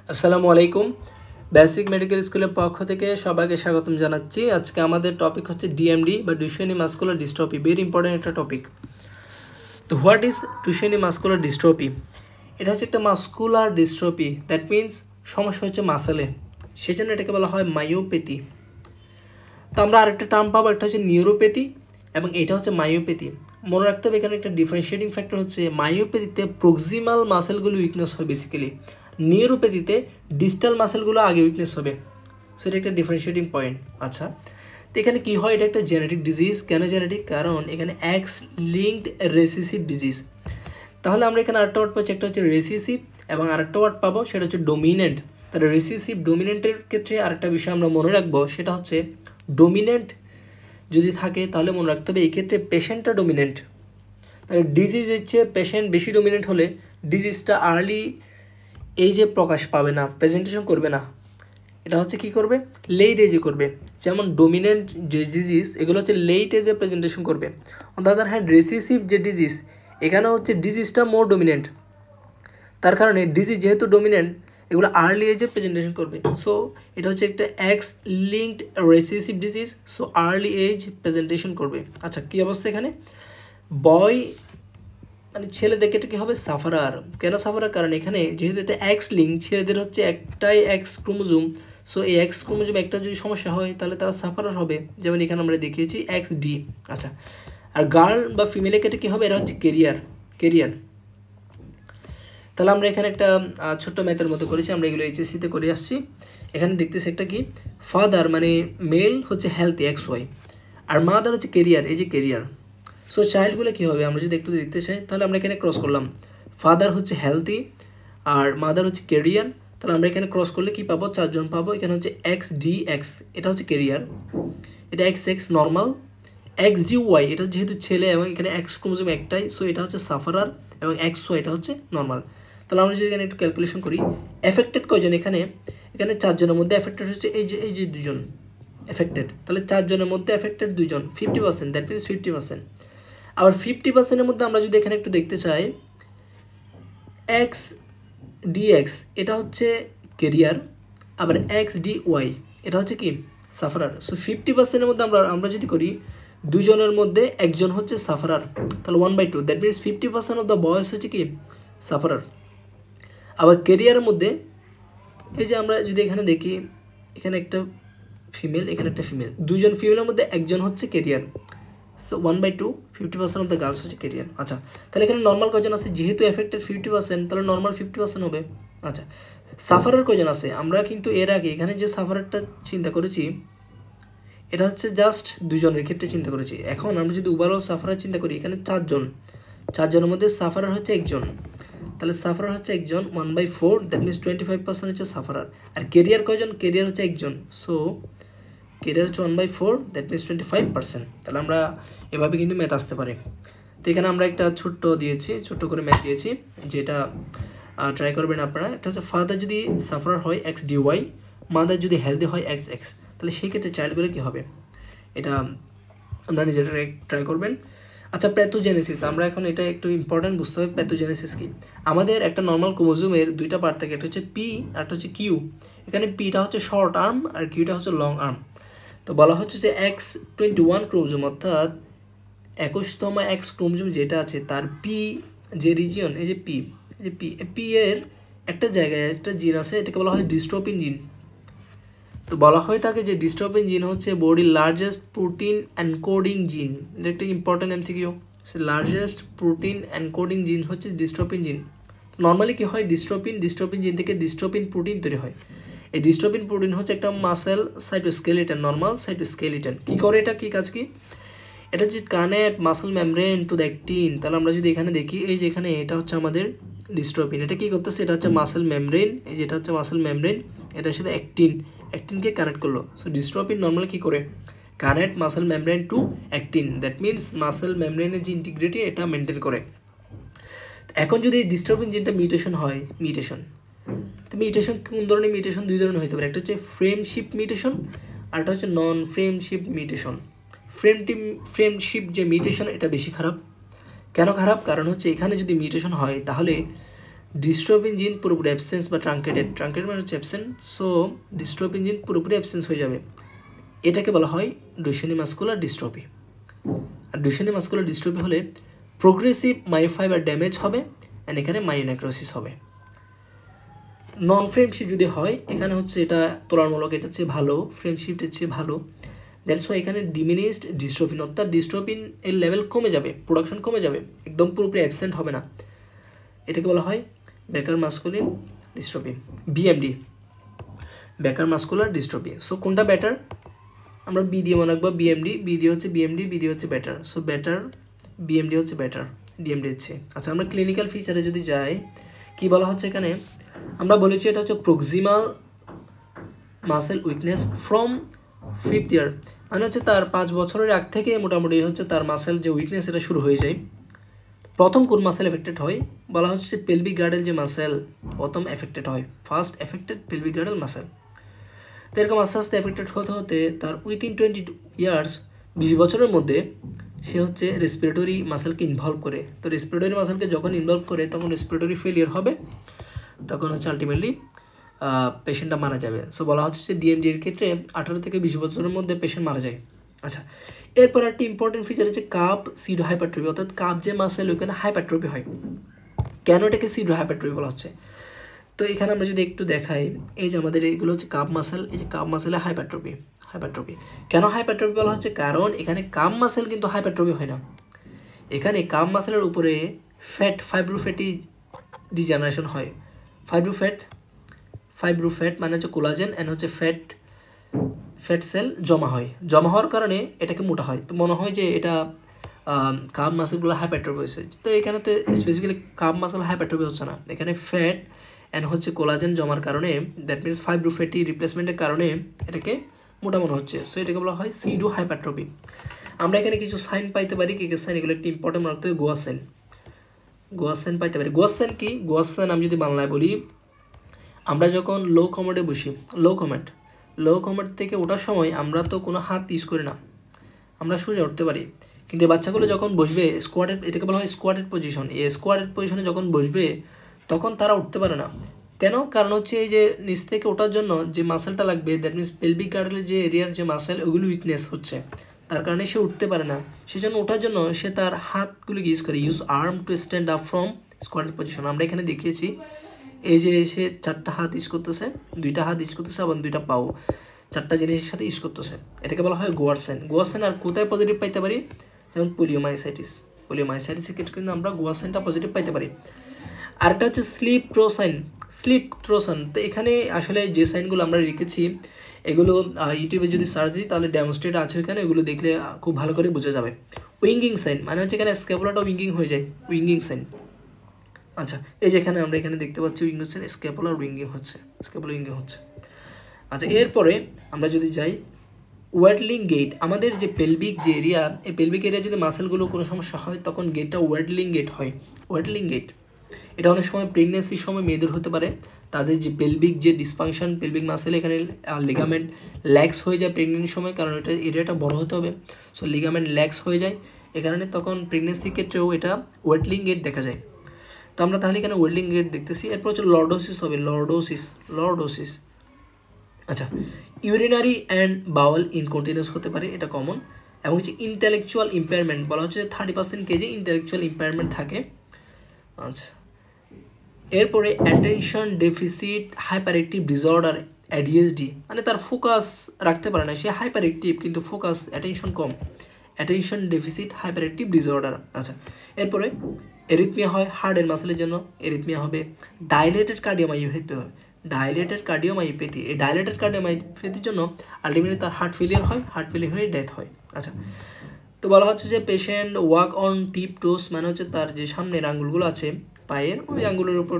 আসসালামু আলাইকুম। Basic medical স্কুলের পক্ষ থেকে সবাইকে স্বাগতম জানাচ্ছি। আজকে আমাদের টপিক হচ্ছে ডিএমডি বা ডুশেনি মাস্কুলার ডিস্ট্রফি। ভেরি ইম্পর্টেন্ট একটা টপিক। তো হোয়াট ইজ ডুশেনি মাস্কুলার ডিস্ট্রফি? এটা হচ্ছে একটা মাস্কুলার ডিস্ট্রফি, দ্যাট মিনস সমস্যা হচ্ছে মাসেলে, সেজন্য এটাকে বলা হয় মায়োপ্যাথি। তো আমরা আরেকটা টার্ম পাবো, একটা হচ্ছে নিউরোপ্যাথি এবং এটা হচ্ছে মায়োপ্যাথি। মনে রাখতে হবে এখানে একটা ডিফারেন্সিয়েটিং ফ্যাক্টর হচ্ছে মায়োপ্যাথিতে প্রক্সিমাল মাসেলগুলো উইকনেস হয় বেসিক্যালি, নিউরোপ্যাথিতে ডিস্টাল মাসেলগুলো আগে উইকনেস হবে। সো এটা একটা ডিফারেন্সিয়েটিং পয়েন্ট। আচ্ছা, তো এখানে কী হয়, এটা একটা জেনেটিক ডিজিজ। কেন জেনেটিক? কারণ এখানে এক্স লিঙ্কড রেসিসিভ ডিজিজ। তাহলে আমরা এখানে আরেকটা ওয়ার্ড পাচ্ছি, একটা হচ্ছে রেসিসিভ এবং আরেকটা ওয়ার্ড পাবো সেটা হচ্ছে ডোমিনেন্ট। তাহলে রেসিসিভ ডোমিনেন্টের ক্ষেত্রে আরেকটা বিষয় আমরা মনে রাখবো, সেটা হচ্ছে ডোমিনেন্ট যদি থাকে তাহলে মনে রাখতে হবে এই ক্ষেত্রে পেশেন্টটা ডোমিনেন্ট। তাহলে ডিজিজ হচ্ছে পেশেন্ট বেশি ডোমিনেন্ট হলে ডিজিজটা আর্লি এজে প্রকাশ পাবে না, প্রেজেন্টেশন করবে না। এটা হচ্ছে কি করবে, লেট এজে করবে। যেমন ডোমিনেন্ট যে ডিজিজ এগুলো হচ্ছে লেট এজে প্রেজেন্টেশন করবে। On the other hand recessive যে ডিজিজ, এখানে হচ্ছে ডিজিজটা মোর ডোমিনেন্ট। তার কারণে ডিজিজ যেহেতু ডোমিনেন্ট, এগুলো আর্লি এজে প্রেজেন্টেশন করবে। সো এটা হচ্ছে একটা X linked recessive disease, so early age presentation করবে। আচ্ছা, কী অবস্থা এখানে? বয় মানে ছেলেদেরকে এটা কী হবে, সাফারার। কেন সাফারার? কারণ এখানে যেহেতু এটা এক্স লিঙ্ক, ছেলেদের হচ্ছে একটাই এক্স ক্রোমোজোম। সো এই এক্স ক্রোমোজোম একটা যদি সমস্যা হয় তাহলে তারা সাফারার হবে, যেমন এখানে আমরা দেখিয়েছি এক্স ডি। আচ্ছা, আর গার্ল বা ফিমেলের ক্ষেত্রে কী হবে, এরা হচ্ছে কেরিয়ার। তাহলে আমরা এখানে একটা ছোট্ট ম্যাথের মতো করেছি, আমরা এগুলো এইচএসসিতে করে আসছি। এখানে দেখতেছি একটা কি, ফাদার মানে মেল হচ্ছে হেলথি এক্স ওয়াই, আর মাদার হচ্ছে কেরিয়ার, এই যে কেরিয়ার। সো চাইল্ডগুলো কী হবে আমরা যদি একটু দেখতে চাই, তাহলে আমরা এখানে ক্রস করলাম, ফাদার হচ্ছে হেলথি আর মাদার হচ্ছে কেরিয়ার। তাহলে আমরা এখানে ক্রস করলে কি পাবো, 4 জন পাবো। এখানে হচ্ছে এক্স ডি এক্স, এটা হচ্ছে কেরিয়ার, এটা X X normal, X d Y এটা যেহেতু ছেলে এবং এখানে এক্স ক্রোমোজোম একটাই, সো এটা হচ্ছে সাফারার, এবং এক্স ওয়াই এটা হচ্ছে নর্মাল। তাহলে আমরা যদি এখানে একটু ক্যালকুলেশন করি, এফেক্টেড কয়জন এখানে 4 জনের মধ্যে এফেক্টেড হচ্ছে এই যে 2 জন এফেক্টেড। তাহলে 4 জনের মধ্যে এফেক্টেড 2 জন, 50%, দ্যাট মিনস 50%। আবার 50%-এর মধ্যে আমরা যদি এখানে একটু দেখতে চাই, এক্স ডিএক্স এটা হচ্ছে কেরিয়ার, আবার এক্স ডি ওয়াই এটা হচ্ছে কি, সাফারার। সো 50%-এর মধ্যে আমরা যদি করি 2 জনের মধ্যে 1 জন হচ্ছে সাফারার, তাহলে 1/2, দ্যাট মিনস 50% অফ দ্য বয়স হচ্ছে কি, সাফারার। আবার কেরিয়ারের মধ্যে এই যে আমরা যদি এখানে দেখি, এখানে একটা ফিমেল, এখানে একটা ফিমেল, 2 জন ফিমেলের মধ্যে 1 জন হচ্ছে career. So 1/2, 50% of the girls হচ্ছে কেরিয়ার। আচ্ছা, তাহলে এখানে নর্মাল কয়জন আছে, যেহেতু এফেক্টেড 50%, তাহলে নর্মাল 50% হবে। আচ্ছা, সাফারার কয়জন আছে? আমরা কিন্তু এর আগে এখানে যে সাফারারটা চিন্তা করেছি, এটা হচ্ছে জাস্ট 2 জনের ক্ষেত্রে চিন্তা করেছি। এখন আমরা যদি ওভারঅল সাফারার চিন্তা করি, এখানে 4 জন, 4 জনের মধ্যে সাফারার হচ্ছে 1 জন, তাহলে সাফারার হচ্ছে 1 জন, 1/4, দ্যাট মিনস 25% হচ্ছে সাফারার। আর কেরিয়ার কয়জন? কেরিয়ার হচ্ছে 1 জন, সো কেরিয়ার হচ্ছে 1/4, দ্যাট মিনস 25%। তাহলে আমরা এভাবে কিন্তু ম্যাথ আসতে পারে। তো এখানে আমরা একটা ছোট্ট করে ম্যাথ দিয়েছি, যেটা ট্রাই করবেন আপনারা। এটা হচ্ছে ফাদার যদি সাফারার হয় এক্স ডিওয়াই, মাদার যদি হেলদি হয় এক্স এক্স, তাহলে সেই ক্ষেত্রে চাইল্ডগুলো কী হবে, এটা আমরা নিজেরা ট্রাই করবেন। আচ্ছা, প্যাথোজেনেসিস, আমরা এখন এটা একটু ইম্পর্টেন্ট বুঝতে হবে। প্যাথোজেনেসিস কি? আমাদের একটা নর্মাল ক্রোমোজোমের 2টা পার্ট থাকে, একটা হচ্ছে পি আর একটা হচ্ছে কিউ। এখানে পিটা হচ্ছে শর্ট আর্ম আর কিউটা হচ্ছে লং আর্ম। তো বলা হচ্ছে যে X21 ক্রোমোজোম, অর্থাৎ 21তম এক্স ক্রোমোজোম যেটা আছে, তার পি যে রিজিয়ন, এই যে পি এর একটা জায়গায় একটা জিন আছে, এটাকে বলা হয় ডিস্ট্রোপিন জিন। তো বলা হয় থাকে যে ডিস্ট্রোপিন জিন হচ্ছে বডির লার্জেস্ট প্রোটিন এনকোডিং জিন। এটা একটা important MCQ. Largest protein encoding জিন হচ্ছে ডিস্ট্রোপিন জিন। নর্মালি কী হয়, ডিস্ট্রোপিন জিন থেকে ডিস্ট্রোপিন প্রোটিন তৈরি হয়। এই ডিস্ট্রোপিন প্রোটিন হচ্ছে একটা মাসেল সাইটোস্কেলিটন, নর্মাল সাইটোস্কেলিটন। কী করে এটা, কী কাজ কি? এটা হচ্ছে connect muscle membrane to the actin. তাহলে আমরা যদি এখানে দেখি, এই যে এখানে এটা হচ্ছে আমাদের ডিস্ট্রোপিন, এটা কী করতেছে, এটা হচ্ছে মাসেল মেমব্রেন, এই যেটা হচ্ছে মাসেল মেমব্রেন, এটার সাথে অ্যাক্টিনকে কানেক্ট করলো। সো ডিস্ট্রোপিন নর্মালি কী করে, connect muscle membrane to actin, that means muscle মেমব্রেনের যে ইন্টিগ্রিটি এটা মেনটেন করে। এখন যদি ডিস্ট্রোপিন জিনটা মিউটেশন হয়, তো মিউটেশন কোন ধরনের মিউটেশন? 2 ধরনের হতে পারে, একটা হচ্ছে ফ্রেমশিপ মিউটেশন আর একটা হচ্ছে নন ফ্রেমশিপ মিউটেশন। ফ্রেমশিপ যে মিউটেশন, এটা বেশি খারাপ। কেন খারাপ? কারণ হচ্ছে এখানে যদি মিউটেশন হয় তাহলে ডিস্ট্রোফিন জিন পুরোপুরি অ্যাবসেন্স বা ট্রাঙ্কেটেড মানে হচ্ছে অ্যাবসেন্ট, সো ডিস্ট্রোফিন জিন পুরোপুরি অ্যাবসেন্স হয়ে যাবে, এটাকে বলা হয় ডুশেনি মাস্কুলার ডিস্ট্রফি। আর ডুশেনি মাস্কুলার ডিস্ট্রফি হলে প্রোগ্রেসিভ মায়োফাইবার ড্যামেজ হবে অ্যান্ড এখানে মায়োনেক্রোসিস হবে। নন ফ্রেমশিপ যদি হয় এখানে হচ্ছে এটা তুলনামূলক এটা চেয়ে ভালো, ফ্রেমশিপের চেয়ে ভালো, দ্যাটস ওয়াই এখানে ডিমিনিসড ডিস্ট্রোফিন, অর্থাৎ ডিস্ট্রোফিন এর লেভেল কমে যাবে, প্রোডাকশন কমে যাবে, একদম পুরোপুরি অ্যাবসেন্ট হবে না, এটাকে বলা হয় বেকার মাস্কুলিন ডিস্ট্রফি, বিএমডি, বেকার মাস্কুলার ডিস্ট্রফি। সো কোনটা বেটার, আমরা বি দিয়ে মনে রাখবো, বিএমডি, বি দিয়ে হচ্ছে বিএমডি, বি দিয়ে হচ্ছে বেটার, সো বেটার, বিএমডি হচ্ছে বেটার, ডিএমডি হচ্ছে। আচ্ছা আমরা ক্লিনিক্যাল ফিচারে যদি যাই, কি বলা হচ্ছে এখানে, আমরা বলেছি এটা হচ্ছে proximal muscle weakness from 5th ইয়ার, মানে হচ্ছে তার 5 বছরের আগ থেকে মোটামুটি হচ্ছে তার মাসেল যে উইকনেস এটা শুরু হয়ে যায়। প্রথম কোন মাসেল এফেক্টেড হয়, বলা হচ্ছে যে পেলভিক গার্ডেল যে মাসেল প্রথম এফেক্টেড হয়, first affected pelvic girdle muscle. তো এরকম আস্তে আস্তে এফেক্টেড হতে হতে তার উইথিন 22 ইয়ার্স, 20 বছরের মধ্যে সে হচ্ছে রেসপিরেটরি মাসেলকে ইনভলভ করে। তো রেসপিরেটরি মাসেলকে যখন ইনভলভ করে তখন রেসপিরেটরি ফেলিয়ার হবে, তখন হচ্ছে আলটিমেটলি পেশেন্টটা মারা যাবে। সো বলা হচ্ছে যে ডিএমডি এর ক্ষেত্রে 18 থেকে 20 বছরের মধ্যে পেশেন্ট মারা যায়। আচ্ছা এরপর একটি ইম্পর্টেন্ট ফিচার হচ্ছে কাপ সিডো হাইপারট্রফি, অর্থাৎ কাপ যে মাসেল ওইখানে হাইপারট্রফি হয়। কেন এটাকে সিডো হাইপারট্রফি বলা হচ্ছে, তো এখানে আমরা যদি একটু দেখাই, এই যে আমাদের এইগুলো হচ্ছে কাপ মাসেল, এই যে কাপ মাসেলে হাইপারট্রফি, কেন হাইপারট্রফি বলা হচ্ছে, কারণ এখানে কাপ মাসেল কিন্তু হাইপারট্রফি হয় না, এখানে কাপ মাসেলের উপরে ফ্যাট, ফাইব্রোফ্যাটি ডিজেনারেশন হয়। ফাইব্রোফ্যাট মানে হচ্ছে কোলাজেন অ্যান্ড হচ্ছে ফ্যাট সেল জমা হয়, জমা হওয়ার কারণে এটাকে মোটা হয়। তো মনে হয় যে এটা কাপ মাসেলগুলো হাইপারট্রফি হয়েছে, তো এখানে তো স্পেসিফিক্যালি কাপ মাসেল হাইপারট্রফি হচ্ছে না, এখানে ফ্যাট অ্যান্ড হচ্ছে কোলাজেন জমার কারণে, দ্যাট মিনস ফাইব্রোফ্যাটি রিপ্লেসমেন্টের কারণে এটাকে মোটা মনে হচ্ছে, সো এটাকে বলা হয় সিডো হাইপারট্রফি। আমরা এখানে কিছু সাইন পাইতে পারি, কি কি সাইন, এগুলো একটি ইম্পর্টেন্ট মনে রাখতে হবে। গোয়াস সাইন পাইতে পারি। গোয়াস সাইন কি, গোয়াস সাইন আমি যদি বাংলায় বলি, আমরা যখন লো কমেটে বসি, লো কমেট থেকে ওঠার সময় আমরা তো কোনো হাত ইউজ করি না, আমরা সোজা উঠতে পারি, কিন্তু বাচ্চাগুলো যখন বসবে স্কোয়াডেড, এটাকে বলা হয় স্কোয়াডেড পজিশন, এই স্কোয়াডেড পজিশনে যখন বসবে তখন তারা উঠতে পারে না। কেন, কারণ হচ্ছে এই যে নিচ থেকে ওঠার জন্য যে মাসেলটা লাগবে, দ্যাট মিনস পেলভিক গার্ডেলের যে এরিয়ার যে মাসেল, ওগুলো উইকনেস হচ্ছে, তার কারণে সে উঠতে পারে না। সেজন্য ওঠার জন্য সে তার হাতগুলিকে ইউজ করে, use arm to stand up from squatted position. আমরা এখানে দেখিয়েছি, এই যে সে 4টা হাত ইউজ করতেছে, 2টা হাত ইউজ করতেছে, আবার 2টা পাও, 4টা জিনিসের সাথে ইউজ করতেছে, এটাকে বলা হয় গোয়ার সাইন। আর কোথায় পজিটিভ পাইতে পারি, যেমন পোলিওমাইসাইটিসের ক্ষেত্রে কিন্তু আমরা গোয়ার সাইনটা পজিটিভ পাইতে পারি। আরেকটা হচ্ছে স্লিপ থ্রোসাইন। তো এখানে আসলে যে সাইনগুলো আমরা রেখেছি, এগুলো ইউটিউবে যদি সার্চ দিই তাহলে ডেমনস্ট্রেট আছে এখানে, এগুলো দেখলে খুব ভালো করে বোঝা যাবে। উইঙ্গিং সাইন মানে হচ্ছে এখানে স্ক্যাপুলাটা উইঙ্গিং হয়ে যায়, উইঙ্গিং সাইন। আচ্ছা এই যে এখানে আমরা এখানে দেখতে পাচ্ছি উইঙ্গিং সাইন, স্ক্যাপুলার উইঙ্গিং হচ্ছে। আচ্ছা এরপরে আমরা যদি যাই ওয়াডলিং গেট, আমাদের যে পেলভিক যে এরিয়া, এই পেলভিক এরিয়া যদি মাসেলগুলো কোনো সমস্যা হয় তখন গেটটা ওয়াডলিং গেট হয়। এটা অনেক সময় প্রেগনেন্সির সময় মেয়েদের হতে পারে, তাদের যে পেলভিক যে ডিসফাংশন, পেলভিক মাসেল এখানে লিগামেন্ট ল্যাক্স হয়ে যায় প্রেগনেন্সির সময়, কারণ এটা এরিয়াটা বড় হতে হবে, সো লিগামেন্ট ল্যাক্স হয়ে যায়, এ কারণে তখন প্রেগনেন্সির ক্ষেত্রেও এটা ওয়াডলিং গেট দেখা যায়। তো আমরা তাহলে এখানে ওয়াডলিং গেট দেখতেছি। এরপর হচ্ছে লর্ডোসিস হবে, লর্ডোসিস। আচ্ছা ইউরিনারি অ্যান্ড বাউল ইনকন্টিনিউস হতে পারে, এটা কমন। এবং হচ্ছে ইন্টেলেকচুয়াল ইম্পেয়ারমেন্ট, বলা হচ্ছে 30% কেজি ইন্টেলেকচুয়াল ইম্পেয়ারমেন্ট থাকে। আচ্ছা এরপরে attention deficit hyper active disorder, ADHD, মানে তার ফোকাস রাখতে পারে না, সে হাইপার অ্যাক্টিভ কিন্তু ফোকাস অ্যাটেনশন কম, attention deficit hyper active disorder. আচ্ছা এরপরে এরিথমিয়া হয়, হার্টের মাসেলের জন্য এরিথমিয়া হবে। ডাইলেটেড কার্ডিওমায়োপ্যাথি হবে, এই ডাইলেটেড কার্ডিওমায়োপ্যাথির জন্য আলটিমেটলি তার হার্ট ফেলিয়ার হয়ে ডেথ হয়। আচ্ছা তো বলা হচ্ছে যে পেশেন্ট ওয়াক অন টিপ টোস, মানে হচ্ছে তার যে সামনের আঙ্গুলগুলো আছে পায়ের, ওই আঙ্গুলের উপর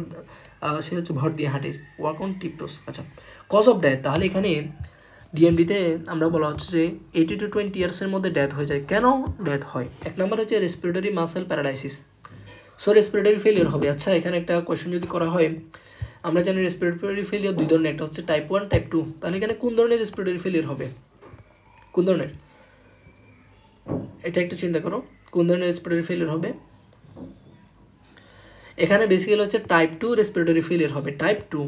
সে হচ্ছে ভর দিয়ে হাঁটে, ওয়াক অন টিপ টোস। আচ্ছা কজ অফ ডেথ, তাহলে এখানে ডিএমডিতে আমরা বলা হচ্ছে যে 80 to 20 ইয়ার্সের মধ্যে ডেথ হয়ে যায়। কেন ডেথ হয়, এক নম্বর হচ্ছে respiratory muscle paralysis, so respiratory failure হবে। আচ্ছা এখানে একটা কোয়েশ্চেন যদি করা হয়, আমরা জানি রেসপিরেটরি ফেলিয়ার 2 ধরনের, একটা হচ্ছে টাইপ 1, টাইপ 2, তাহলে এখানে কোন ধরনের রেসপিরেটরি ফেলিয়ার হবে, কোন ধরনের, এটা একটু চিন্তা করো, কোন ধরনের রেসপিরেটরি ফেলিয়ার হবে। এখানে বেসিক্যালি হচ্ছে টাইপ 2 রেসপিরেটরি ফেলিয়ার হবে। টাইপ 2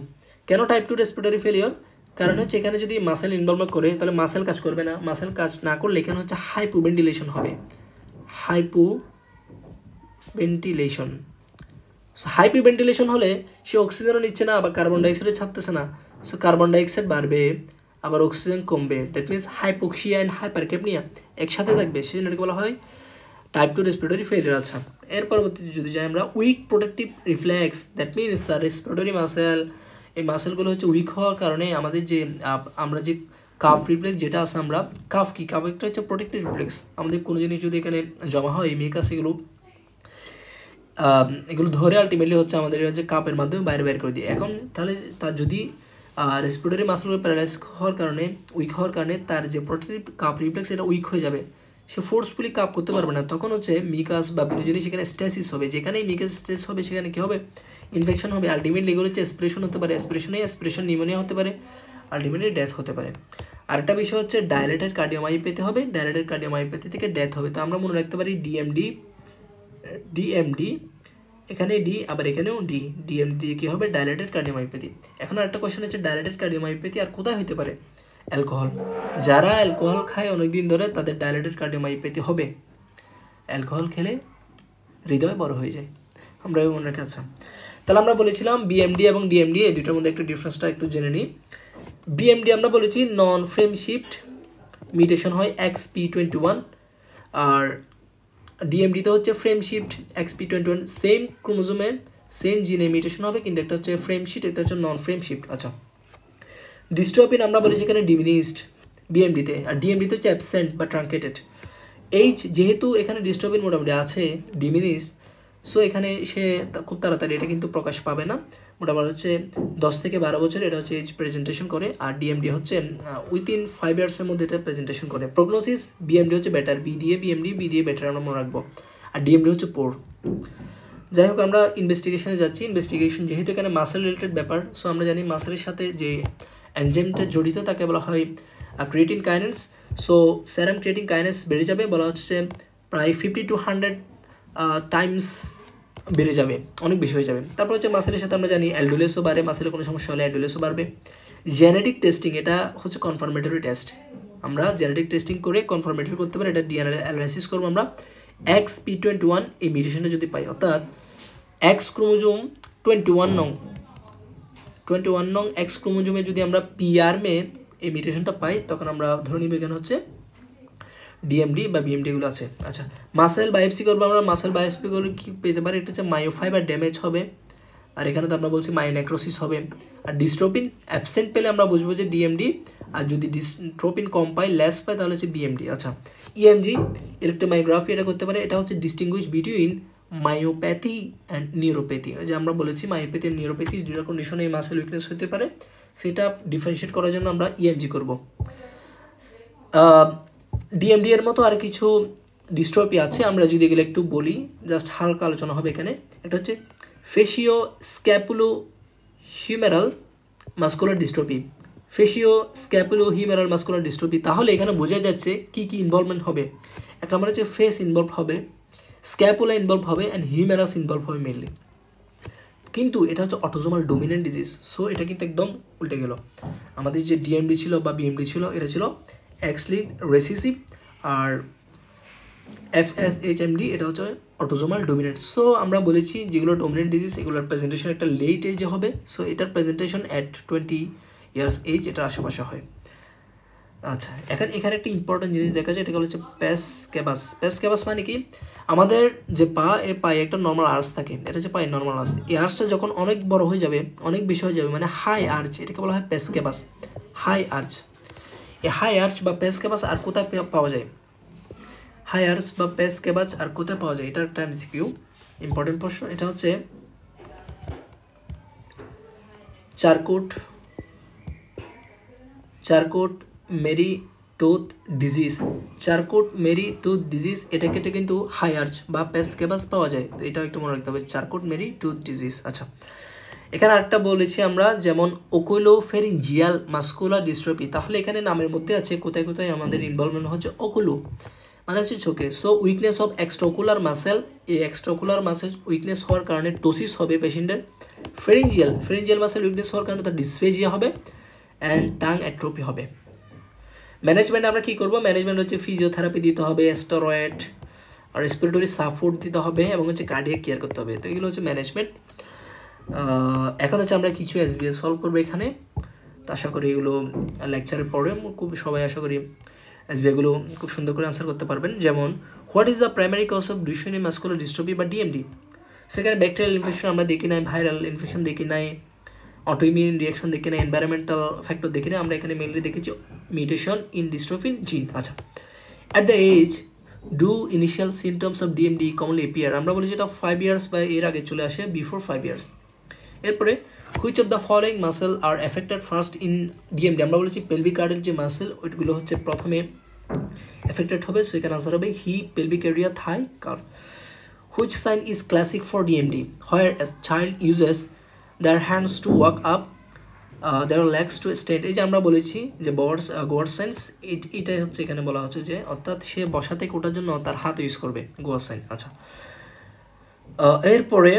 কেন টাইপ 2 রেসপিরেটরি ফেলিয়ার? কারণ হচ্ছে এখানে যদি মাসেল ইনভলভমেন্ট করে তাহলে মাসেল কাজ করবে না, মাসেল কাজ না করলে এখানে হচ্ছে হাইপোভেন্টিলেশন হবে। হাইপোভেন্টিলেশন, হাইপোভেন্টিলেশন হলে সে অক্সিজেনও নিচ্ছে না, আবার কার্বন ডাইঅক্সাইডও ছাড়তেছে না। সো কার্বন ডাইঅক্সাইড বাড়বে, আবার অক্সিজেন কমবে, that means hypoxia and hypercapnia একসাথে থাকবে, সেই জন্য বলা হয় টাইপ 2 রেসপিরেটরি ফেলিয়ার। আচ্ছা, এর পরবর্তীতে যদি যাই আমরা, weak protective reflex, that means the respiratory muscle, এই মাসেলগুলো হচ্ছে উইক হওয়ার কারণে আমাদের যে আমরা যে কাফ রিফ্লেক্স যেটা আছে, আমরা কাফ কি, কাফ একটা হচ্ছে প্রোটেক্টিভ রিফ্লেক্স, আমাদের কোনো জিনিস যদি এখানে জমা হয় মেকাস এগুলো ধরে আলটিমেটলি হচ্ছে আমাদের হচ্ছে কাপের মাধ্যমে বাইরে বের করে দিয়ে। এখন তাহলে তার যদি রেসপিরেটরি মাসেলগুলো প্যারালাইজ হওয়ার কারণে, উইক হওয়ার কারণে তার যে প্রোটেক্টিভ কাপ রিফ্লেক্স এটা উইক হয়ে যাবে, সে ফোর্সফুলি কাপ করতে পারবে না। তখন হচ্ছে মিকাস বা বিনোজনী সেখানে স্ট্যাসিস হবে, যেখানেই মিকাস স্ট্যাসিস হবে সেখানে কী হবে, ইনফেকশন হবে। আলটিমেটলি এগুলো হচ্ছে অ্যাসপিরেশন হতে পারে, অ্যাসপিরেশন নিউমোনিয়া হতে পারে, আলটিমেটলি ডেথ হতে পারে। আরেকটা বিষয় হচ্ছে ডাইলেটেড কার্ডিওমায়োপ্যাথি হবে, ডাইলেটেড কার্ডিওমায়োপ্যাথি থেকে ডেথ হবে। তো আমরা মনে রাখতে পারি ডিএমডি, এখানে ডি আবার এখানেও ডি, ডিএমডি দিয়ে কী হবে, ডাইলেটেড কার্ডিওমায়োপ্যাথি। এখন আরেকটা কোয়েশ্চেন হচ্ছে ডাইলেটেড কার্ডিওমায়োপ্যাথি আর কোথায় হতে পারে? অ্যালকোহল, যারা অ্যালকোহল খায় অনেকদিন ধরে তাদের ডাইলেটেড কার্ডিওমায়োপ্যাথি হবে। অ্যালকোহল খেলে হৃদয় বড় হয়ে যায়, আমরা মনে রাখি। আচ্ছা, তাহলে আমরা বলেছিলাম বিএমডি এবং ডিএমডি, এই দুটোর মধ্যে একটু ডিফারেন্সটা একটু জেনে নিই। বিএমডি আমরা বলেছি নন ফ্রেম শিফট মিউটেশন হয় XP21, আর ডিএমডিতে হচ্ছে ফ্রেম শিফট XP21, সেম ক্রোমোজোমের সেম জিনে মিউটেশন হবে, কিন্তু একটা হচ্ছে ফ্রেম শিফট, একটা হচ্ছে নন ফ্রেম শিফট। আচ্ছা, ডিস্ট্রোপিন আমরা বলেছি এখানে ডিমিনিশড বিএমডিতে, আর ডিএমডিতে হচ্ছে অ্যাবসেন্ট বা ট্রাঙ্কেটেড। যেহেতু এখানে ডিস্ট্রোপিন মোটামুটি আছে ডিমিনিশড, সো এখানে সে খুব তাড়াতাড়ি এটা কিন্তু প্রকাশ পাবে না, মোটামুটি হচ্ছে 10 থেকে 12 বছর এটা হচ্ছে এজ প্রেজেন্টেশন করে, আর ডিএমডি হচ্ছে উইদিন 5 ইয়ার্সের মধ্যে এটা প্রেজেন্টেশন করে। প্রগনোসিস বিএমডি হচ্ছে বেটার, বি দিয়ে বেটার আমরা মনে রাখবো, আর ডিএমডি হচ্ছে পোর। যাই হোক, আমরা ইনভেস্টিগেশনে যাচ্ছি। ইনভেস্টিগেশন যেহেতু এখানে মাসেল রিলেটেড ব্যাপার, সো আমরা জানি মাসেলের সাথে যে এনজাইমটা জড়িত তাকে বলা হয় ক্রিয়েটিন কাইনেস। সো সেরাম ক্রিয়েটিন কাইনেস বেড়ে যাবে, বলা হচ্ছে প্রায় 50 to 100 টাইমস বেড়ে যাবে, অনেক বেশি হয়ে যাবে। তারপর হচ্ছে মাসেলের সাথে আমরা জানি অ্যালডোলেসও বাড়ে, মাসেলের কোনো সমস্যা হলে অ্যালডোলেসও বাড়বে। জেনেটিক টেস্টিং, এটা হচ্ছে কনফার্মেটরি টেস্ট, আমরা জেনেটিক টেস্টিং করে কনফার্মেটরি করতে পারি, এটা ডিএনএ অ্যানালাইসিস করবো আমরা। XP21 এই মিউটেশনটা যদি পাই, অর্থাৎ X ক্রোমোজোম 21 নং X ক্রোমোজোমে যদি আমরা পিআরমে এই মিউটেশনটা পাই, তখন আমরা ধরে নিব এখানে হচ্ছে ডিএমডি বা বিএমডি এগুলো আছে। আচ্ছা, মাসেল বায়োপসি করবো আমরা, মাসেল বায়োপসি করলে কী পেতে পারি, এটা হচ্ছে মায়োফাইবার ড্যামেজ হবে, আর এখানে তো আমরা বলছি মায়োনেক্রোসিস হবে। আর ডিস্ট্রোপিন অ্যাবসেন্ট পেলে আমরা বুঝবো যে ডিএমডি, আর যদি ডিস্ট্রোপিন কম পাই, লেস পাই, তাহলে হচ্ছে বিএমডি। আচ্ছা, ইএমজি ইলেকট্রোমায়োগ্রাফি এটা করতে পারে, এটা হচ্ছে distinguish between myopathy and neuropathy. যে আমরা বলেছি মায়োপ্যাথি অ্যান্ড নিউরোপ্যাথি দুটো কন্ডিশনে এই মাসেল উইকনেস হতে পারে, সেটা ডিফারেন্সিয়েট করার জন্য আমরা ইএমজি করব। ডিএমডি এর মতো আর কিছু ডিস্ট্রপি আছে, আমরা যদি এগুলো একটু বলি, জাস্ট হালকা আলোচনা হবে এখানে। এটা হচ্ছে ফেসিও স্ক্যাপুলো হিউমেরাল মাস্কুলার ডিস্ট্রপি, তাহলে এখানে বোঝা যাচ্ছে কি কি ইনভলভমেন্ট হবে। একটা আমরা হচ্ছে ফেস ইনভলভ হবে, স্ক্যাপুলা ইনভলভ হবে, অ্যান্ড হিউমেরাস ইনভলভ হবে মেনলি। কিন্তু এটা হচ্ছে অটোজোমাল ডোমিনেন্ট ডিজিজ, সো এটা কিন্তু একদম উল্টে গেল। আমাদের যে ডিএমডি ছিল বা বিএমডি ছিল, এটা ছিল X-linked রেসিসিভ, আর FSHMD এটা হচ্ছে অটোজোমাল ডোমিনেন্ট। সো আমরা বলেছি যেগুলো ডোমিনেন্ট ডিজিজ এগুলোর প্রেজেন্টেশন একটা লেট এজে হবে, সো এটার প্রেজেন্টেশন অ্যাট 20 ইয়ার্স এজ, এটার আশেপাশে হয়। আচ্ছা, এখানে একটা ইম্পর্টেন্ট জিনিস দেখা যায়, এটা হচ্ছে প্যাসক্যাবাস মানে কি, আমাদের যে পা, এই পায়ে একটা নর্মাল আর্চ থাকে, এটা হচ্ছে পায়ের নর্মাল আর্চ। এই আর্চটা যখন অনেক বড় হয়ে যাবে, অনেক বেশি হয়ে যাবে, মানে হাই আর্চ, এটাকে বলা হয় প্যাসক্যাবাস, হাই আর্চ। এই হাই আর্চ বা প্যাসক্যাবাস আর কোথায় পাওয়া যায়, হাই আর্চ বা প্যাসক্যাবাস আর কোথায় পাওয়া যায়, এটা একটা এমসিকিউ ইম্পর্টেন্ট প্রশ্ন। এটা হচ্ছে চারকোট মেরি টুথ ডিজিজ, এটা কেটে কিন্তু হাই আর্চ বা প্যাসক্যাবাস পাওয়া যায়, তো এটা একটু মনে রাখতে হবে, চারকোট মেরি টুথ ডিজিজ। আচ্ছা, এখানে আরেকটা বলেছি আমরা, যেমন ওকুলোফেরিঞ্জিয়াল মাস্কুলার ডিস্ট্রপি, তাহলে এখানে নামের মধ্যে আছে কোথায় কোথায় আমাদের ইনভলভমেন্ট হচ্ছে ওকুলো, মানে হচ্ছে চোখে। সো উইকনেস অফ এক্সট্রাকুলার মাসেল, এই এক্সট্রাকুলার মাসেল উইকনেস হওয়ার কারণে টোসিস হবে পেশেন্টের। ফেরেঞ্জিয়াল মাসেল উইকনেস হওয়ার কারণে তার ডিসফেজিয়া হবে অ্যান্ড টাং অ্যাট্রোপি হবে। ম্যানেজমেন্ট আমরা কী করবো? ম্যানেজমেন্ট হচ্ছে ফিজিওথেরাপি দিতে হবে, স্টেরয়েড আর রেসপিরেটরি সাপোর্ট দিতে হবে এবং হচ্ছে কার্ডিয়াক কেয়ার করতে হবে। তো এগুলো হচ্ছে ম্যানেজমেন্ট। এখন হচ্ছে আমরা কিছু এসবিএস সলভ করবো এখানে। তো আশা করি এগুলো লেকচারের পরে খুব সবাই আশা করি এসবিএগুলো খুব সুন্দর করে আনসার করতে পারবেন। যেমন what is the primary cause of Duchenne muscular dystrophy বা ডিএমডি? সেখানে ব্যাকটেরিয়াল ইনফেকশন আমরা দেখি নাই, ভাইরাল ইনফেকশন দেখি নাই, অটোইমিউন রিয়াকশন দেখি নাই, এনভায়রনমেন্টাল ফ্যাক্টর দেখি নাই, আমরা এখানে মেনলি দেখেছি মিউটেশন ইন ডিস্ট্রফিন জিন। আচ্ছা, at the age do initial symptoms of DMD commonly appear? আমরা বলি যেটা 5 ইয়ার্স বা এর আগে চলে আসে, বিফোর 5 ইয়ার্স। এরপরে which of the following muscle are affected first in DMD? আমরা বলেছি পেলভিক গার্ডের যে মাসেল ওইগুলো হচ্ছে প্রথমে এফেক্টেড হবে। সো এখানে আনসার হবে hip, pelvic area, thigh, curve. Which sign is classic for DMD? Where a child uses their hands to walk up, their legs to stand. এই যে আমরা বলেছি যে গোয়ার সাইন্স, এটাই হচ্ছে এখানে বলা হচ্ছে যে অর্থাৎ সে বসা থেকে ওঠার জন্য তার হাত ইউজ করবে, গোয়ার সাইন। আচ্ছা, এরপরে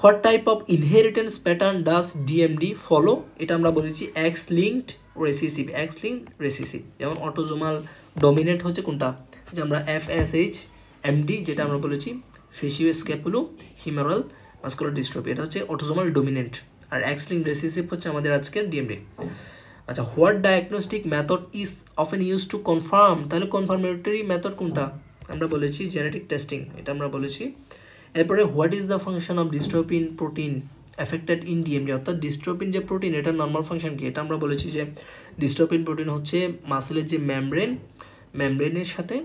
what type of inheritance pattern does DMD follow? এটা আমরা বলেছি এক্স লিঙ্কড রেসিসিভ। যেমন অটোজোমাল ডমিনেন্ট হচ্ছে কোনটা? যে আমরা FSH MD যেটা আমরা বলেছি ফেসিওস্ক্যাপুলো হিমেরাল মাস্কুলার ডিস্ট্রফি, এটা হচ্ছে অটোজোমাল ডমিনেন্ট। আর এক্স লিঙ্কড রেসিসিভ হচ্ছে আমাদের আজকের ডিএমডি। আচ্ছা, what diagnostic method is often use to confirm? তাহলে কনফার্মেটরি মেথড কোনটা? আমরা বলেছি জেনেটিক টেস্টিং, এটা আমরা বলেছি। এরপরে what is the function of dystrophin protein affected in DMD? অর্থাৎ ডিস্ট্রোপিন যে প্রোটিন এটা নর্মাল ফাংশন কি? এটা আমরা বলেছি যে ডিস্ট্রোপিন প্রোটিন হচ্ছে মাসেলের যে মেমব্রেনের সাথে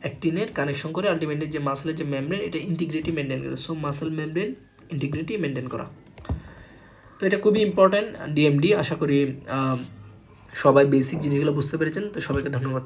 অ্যাক্টিনের কানেকশন করে আলটিমেটলি যে মাসেলের যে মেমব্রেন এটা ইন্টিগ্রিটি মেনটেন করে। So muscle membrane integrity maintain করা। তো এটা খুবই ইম্পর্ট্যান্ট ডিএমডি। আশা করি সবাই বেসিক জিনিসগুলো বুঝতে পেরেছেন। তো সবাইকে ধন্যবাদ।